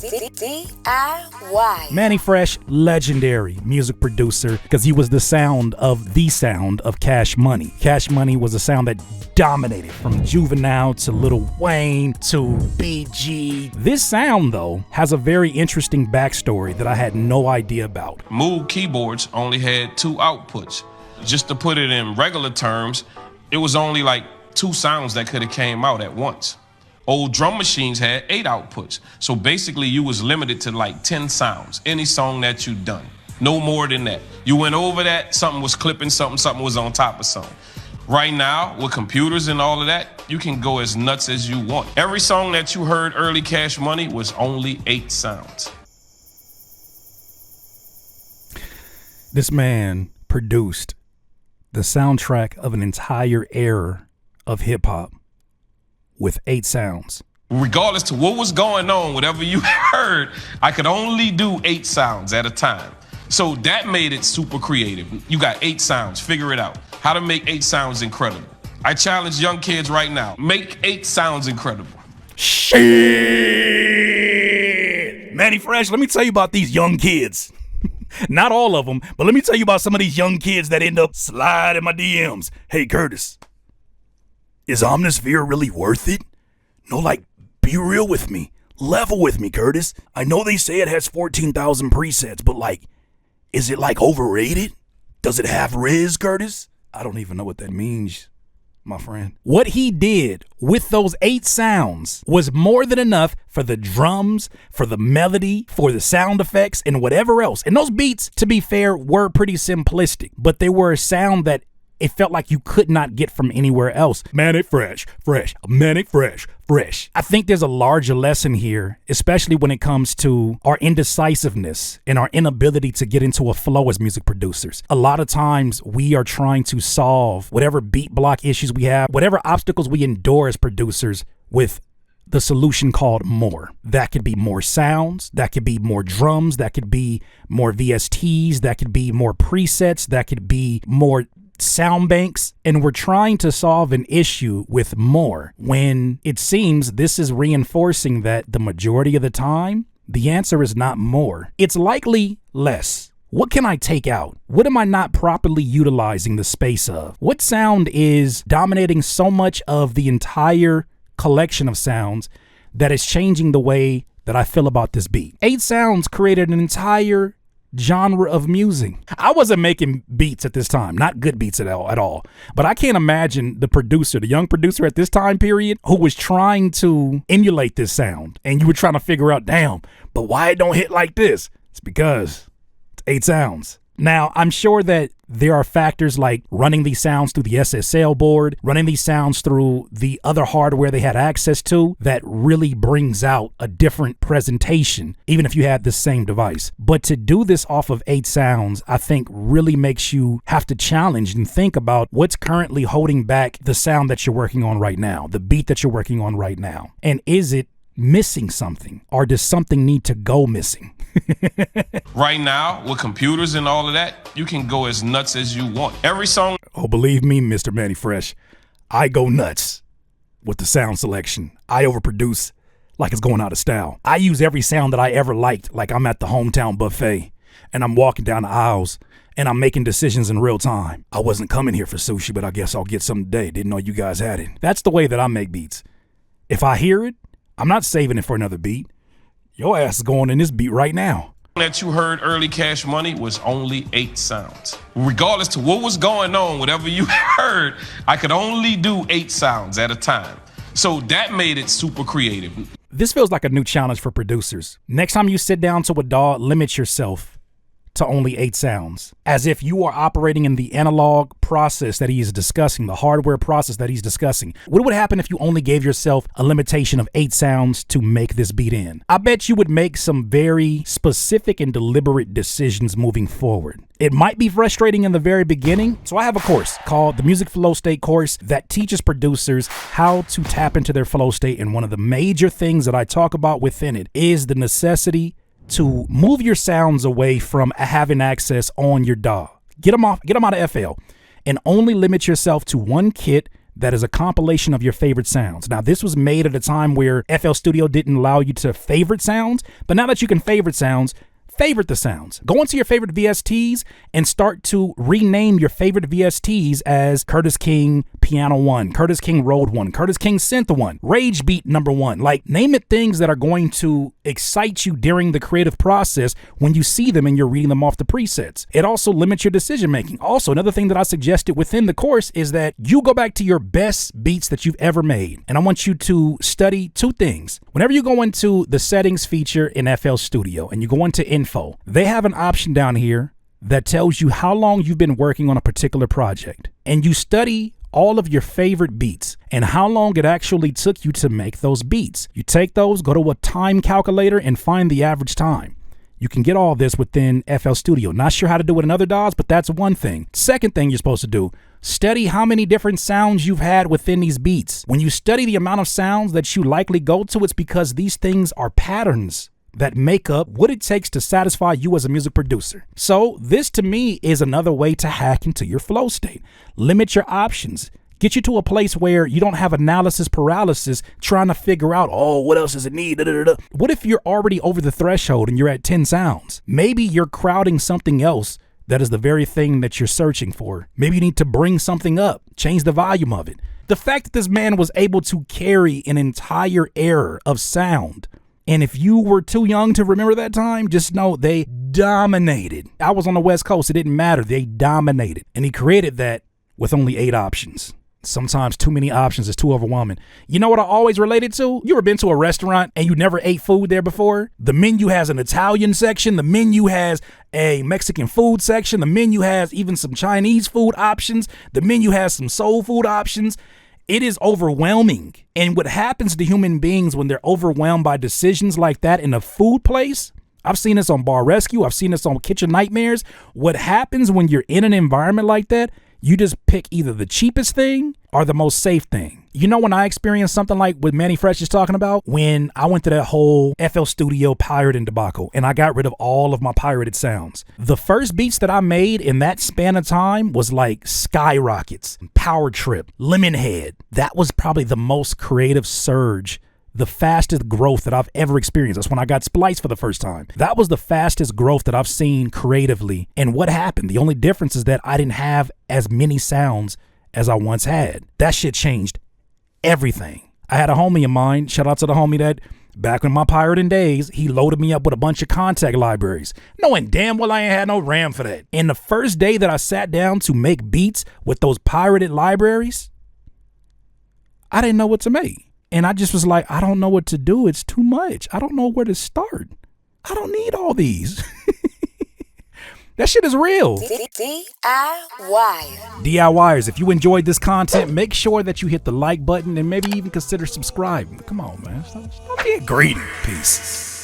DIY. Mannie Fresh, legendary music producer, because he was the sound of Cash Money. Cash Money was a sound that dominated from Juvenile to Lil Wayne to BG. This sound, though, has a very interesting backstory that I had no idea about. Moog keyboards only had 2 outputs. Just to put it in regular terms, it was only like 2 sounds that could have came out at once. Old drum machines had 8 outputs. So basically you was limited to like 10 sounds, any song that you done. No more than that. You went over that, something was clipping something was on top of something. Right now, with computers and all of that, you can go as nuts as you want. Every song that you heard early Cash Money was only 8 sounds. This man produced the soundtrack of an entire era of hip hop with 8 sounds. Regardless to what was going on, whatever you heard, I could only do 8 sounds at a time. So that made it super creative. You got 8 sounds, figure it out. How to make 8 sounds incredible. I challenge young kids right now, make 8 sounds incredible. Shit! Mannie Fresh, let me tell you about these young kids. Not all of them, but let me tell you about some of these young kids that end up sliding my DMs. Hey, Curtis, is Omnisphere really worth it? No, like, be real with me. Level with me, Curtis. I know they say it has 14,000 presets, but like, is it like overrated? Does it have Riz, Curtis? I don't even know what that means, my friend. What he did with those 8 sounds was more than enough for the drums, for the melody, for the sound effects, and whatever else. And those beats, to be fair, were pretty simplistic, but they were a sound that it felt like you could not get from anywhere else. Mannie Fresh, Mannie Fresh. I think there's a larger lesson here, especially when it comes to our indecisiveness and our inability to get into a flow as music producers. A lot of times we are trying to solve whatever beat block issues we have, whatever obstacles we endure as producers with the solution called more. That could be more sounds, that could be more drums, that could be more VSTs, that could be more presets, that could be more sound banks, and we're trying to solve an issue with more when it seems this is reinforcing that the majority of the time, the answer is not more. It's likely less. What can I take out? What am I not properly utilizing the space of? What sound is dominating so much of the entire collection of sounds that is changing the way that I feel about this beat? 8 sounds created an entire genre of music. I wasn't making beats at this time, not good beats at all. But I can't imagine the young producer at this time period who was trying to emulate this sound. And you were trying to figure out, damn, but why it don't hit like this? It's because it's 8 sounds. Now, I'm sure that there are factors like running these sounds through the SSL board, running these sounds through the other hardware they had access to that really brings out a different presentation, even if you had the same device. But to do this off of 8 sounds, I think really makes you have to challenge and think about what's currently holding back the sound that you're working on right now, the beat that you're working on right now. And is it missing something, or does something need to go missing? Right now, with computers and all of that, you can go as nuts as you want. Every song. Oh, believe me, Mr. Mannie Fresh, I go nuts with the sound selection. I overproduce like it's going out of style. I use every sound that I ever liked, like I'm at the hometown buffet and I'm walking down the aisles and I'm making decisions in real time. I wasn't coming here for sushi, but I guess I'll get some today. Didn't know you guys had it. That's the way that I make beats. If I hear it, I'm not saving it for another beat. Your ass is going in this beat right now. That you heard early Cash Money was only 8 sounds. Regardless to what was going on, whatever you heard, I could only do 8 sounds at a time. So that made it super creative. This feels like a new challenge for producers. Next time you sit down to a DAW, limit yourself to only 8 sounds, as if you are operating in the analog process that he is discussing, the hardware process that he's discussing. What would happen if you only gave yourself a limitation of 8 sounds to make this beat in? I bet you would make some very specific and deliberate decisions moving forward. It might be frustrating in the very beginning, so I have a course called the Music Flow State course that teaches producers how to tap into their flow state, and one of the major things that I talk about within it is the necessity to move your sounds away from having access on your DAW. Get them out of FL and only limit yourself to one kit that is a compilation of your favorite sounds. Now, this was made at a time where FL Studio didn't allow you to favorite sounds, but now that you can favorite sounds, favorite the sounds. Go into your favorite VSTs and start to rename your favorite VSTs as Curtis King Piano 1, Curtis King Road 1, Curtis King Synth 1, Rage Beat number 1. Like, name it things that are going to excite you during the creative process when you see them and you're reading them off the presets. It also limits your decision making. Also, another thing that I suggested within the course is that you go back to your best beats that you've ever made. And I want you to study two things. Whenever you go into the settings feature in FL Studio and you go into info, they have an option down here that tells you how long you've been working on a particular project. And you study all of your favorite beats and how long it actually took you to make those beats. You take those, go to a time calculator and find the average time. You can get all this within FL Studio. Not sure how to do it in other DAWs, but that's one thing. Second thing you're supposed to do, study how many different sounds you've had within these beats. When you study the amount of sounds that you likely go to, it's because these things are patterns that make up what it takes to satisfy you as a music producer. So this to me is another way to hack into your flow state. Limit your options. Get you to a place where you don't have analysis paralysis trying to figure out, oh, what else does it need? What if you're already over the threshold and you're at 10 sounds? Maybe you're crowding something else that is the very thing that you're searching for. Maybe you need to bring something up, change the volume of it. The fact that this man was able to carry an entire era of sound, and if you were too young to remember that time, just know they dominated. I was on the West Coast. It didn't matter. They dominated. And he created that with only 8 options. Sometimes too many options is too overwhelming. You know what I always related to? You ever been to a restaurant and you never ate food there before? The menu has an Italian section. The menu has a Mexican food section. The menu has even some Chinese food options. The menu has some soul food options. It is overwhelming. And what happens to human beings when they're overwhelmed by decisions like that in a food place? I've seen this on Bar Rescue. I've seen this on Kitchen Nightmares. What happens when you're in an environment like that? You just pick either the cheapest thing or the most safe thing. You know, when I experienced something like what Mannie Fresh is talking about, when I went to that whole FL Studio pirating debacle and I got rid of all of my pirated sounds, the first beats that I made in that span of time was like Skyrockets, Power Trip, Lemonhead. That was probably the most creative surge, the fastest growth that I've ever experienced. That's when I got Splice for the first time. That was the fastest growth that I've seen creatively. And what happened? The only difference is that I didn't have as many sounds as I once had. That shit changed everything. I had a homie of mine, shout out to the homie that back in my pirating days, he loaded me up with a bunch of contact libraries, knowing damn well I ain't had no RAM for that. And the first day that I sat down to make beats with those pirated libraries, I didn't know what to make. And I just was like, I don't know what to do. It's too much. I don't know where to start. I don't need all these. That shit is real. DIY. DIYers, if you enjoyed this content, make sure that you hit the like button and maybe even consider subscribing. Come on, man. Stop being greedy. Peace.